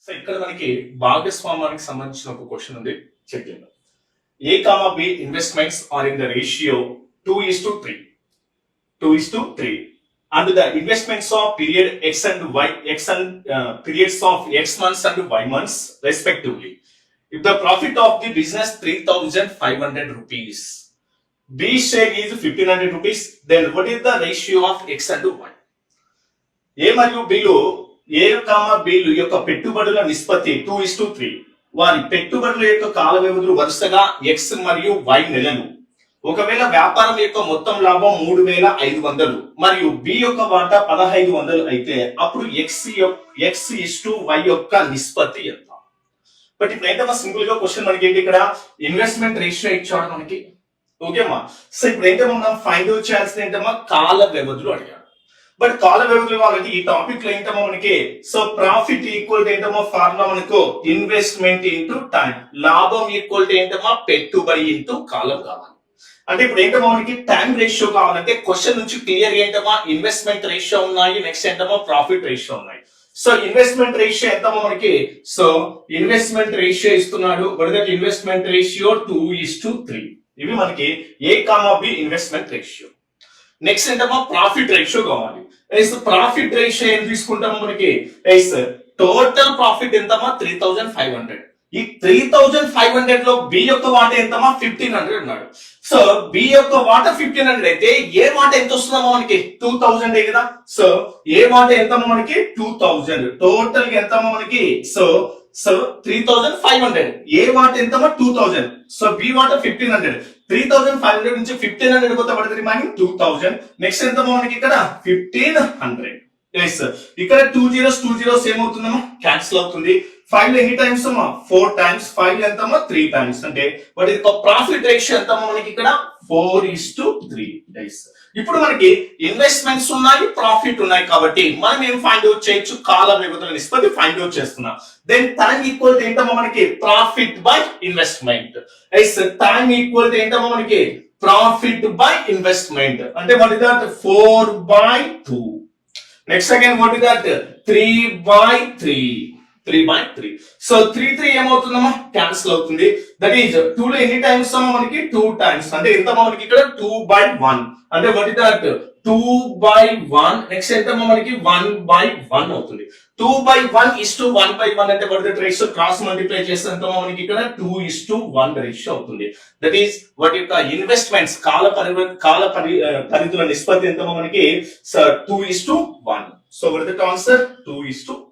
So ఇక్కడ మనకి భాగస్వామ్యానికి సంబంధించిన ఒక క్వశ్చన్ ఉంది, చెక్ చేద్దాం. A comma B investments are in the ratio 2:3. 2:3. And the investments of period X and Y, periods of X months and Y months respectively. If the profit of the business 3,500 rupees, B share is 1,500 rupees, then what is the ratio of X and Y? A మరియు B లో A, B లు యొక్క పెట్టుబడుల నిష్పత్తి 2:3. వారి పెట్టుబడుల యొక్క కాల వ్యవధులు వరుసగా ఎక్స్ మరియు వై నెలలు. ఒకవేళ వ్యాపారం యొక్క మొత్తం లాభం 3,500 మరియు బి యొక్క వాటా 1,500 అయితే అప్పుడు X/Y యొక్క నిష్పత్తి ఎంత? బట్ ఇప్పుడు ఏంటమ్మా సింపుల్ గా క్వశ్చన్ మనకి ఏంటి, ఇక్కడ ఇన్వెస్ట్మెంట్ రేషియో ఇచ్చాడు మనకి. ఓకేమ్మా, సో ఇప్పుడు ఏంటమ్మా మనం ఫైండ్ అవుట్ చేయాల్సింది ఏంటమ్మా, కాల వ్యవధులు అడిగాడు. బట్ కాల వ్యవధులు వాళ్ళకి ఈ టాపిక్ లో ఏంటమ్మా మనకి, సో ప్రాఫిట్ ఈక్వల్ ఏంటమ్మా ఫార్ములా మనకు ఇన్వెస్ట్మెంట్ ఇంటూ టైం, లాభం ఈక్వల్ ఏంటమ్మా పెట్టుబడి ఇంటూ కాలం కావాలి. అంటే ఇప్పుడు ఏంటమ్మా మనకి టైం రేషియో కావాలంటే క్వశ్చన్ నుంచి క్లియర్ ఏంటమ్మా ఇన్వెస్ట్మెంట్ రేషియో ఉన్నాయి, నెక్స్ట్ ఏంటమ్మా ప్రాఫిట్ రేషియో ఉన్నాయి. సో ఇన్వెస్ట్మెంట్ రేషియో ఎంతమ్మా మనకి, సో ఇన్వెస్ట్మెంట్ రేషియో ఇస్తున్నాడు, ఇన్వెస్ట్మెంట్ రేషియో 2:3. ఇవి మనకి A, B investment ratio. Next ఏంటమ్మా ప్రాఫిట్ రేషియో కావాలి. ప్రాఫిట్ రేషియో ఏం తీసుకుంటాము మనకి, టోటల్ ప్రాఫిట్ ఎంతమ్మా 3,500. ఈ 3,500 లో బి యొక్క వాటా ఎంతమ్మా 1,500 అన్నాడు. సో బి యొక్క వాటా 1,500 అయితే ఏ వాటా ఎంత వస్తుందమ్మా మనకి 2,000 కదా. సో ఏ వాటా ఎంతమ్మా మనకి 2,000, టోటల్ ఎంతమ్మా మనకి, సో 3,500. ఏ వాటా ఎంతమ్మా 2,000. సో బి వాటా 1,500. 3,500 నుంచి 1,500 కొత్త పడుతుంది రిమైనింగ్ 2,000. నెక్స్ట్ ఎంత మనకి ఇక్కడ 1,500. ఇక్కడ 2 zeros ఏమవుతుందమ్మా క్యాన్సిల్ అవుతుంది. 5 లో ఎన్ని టైమ్స్ అమ్మా 4 టైమ్స్, 5 ఎంతమ్మా 3 టైమ్స్. అంటే వాటి ప్రాఫిట్ రేషియో ఎంతమ్మా మనకి ఇక్కడ 4:3. ఇప్పుడు మనకి ఇన్వెస్ట్మెంట్స్ ఉన్నాయి, ప్రాఫిట్ ఉన్నాయి కాబట్టి మనం ఏం ఫైండ్ అవుట్ చేయొచ్చు, కాల వ్యవధుల నిష్పత్తి ఫైండ్ అవుట్ చేస్తున్నా. దెన్ టైం ఈక్వల్ ఏంటమ్మా మనకి profit by investment. Time equal ఏంటమ్మా మనకి ప్రాఫిట్ బై ఇన్వెస్ట్మెంట్. అంటే what is that 4/2. Next again what is that 3/3. 3/3. So 3 ఏమవుతుందమ్మా క్యాన్సిల్ అవుతుంది. దట్ ఈజ్ 2 లో ఎన్ని టైమ్స్ అమ్మా మనకి 2 టైమ్స్. అంటే ఎంతమ్మా మనకి ఇక్కడ 2/1. అంటే వాట్ ఇస్ దట్ 2/1. నెక్స్ట్ ఎంతమ్మా మనకి 1/1 అవుతుంది. 2/1:1/1 అంటే what is that ratio cross multiply చేస్తే ఎంతమ్మా మనకి ఇక్కడ 2:1 రేషియో అవుతుంది. దట్ ఈస్ వాటి యొక్క ఇన్వెస్ట్మెంట్స్ కాల పరిధుల నిష్పత్తి ఎంతమ్మా మనకి 2:1. So what is that answer 2:1.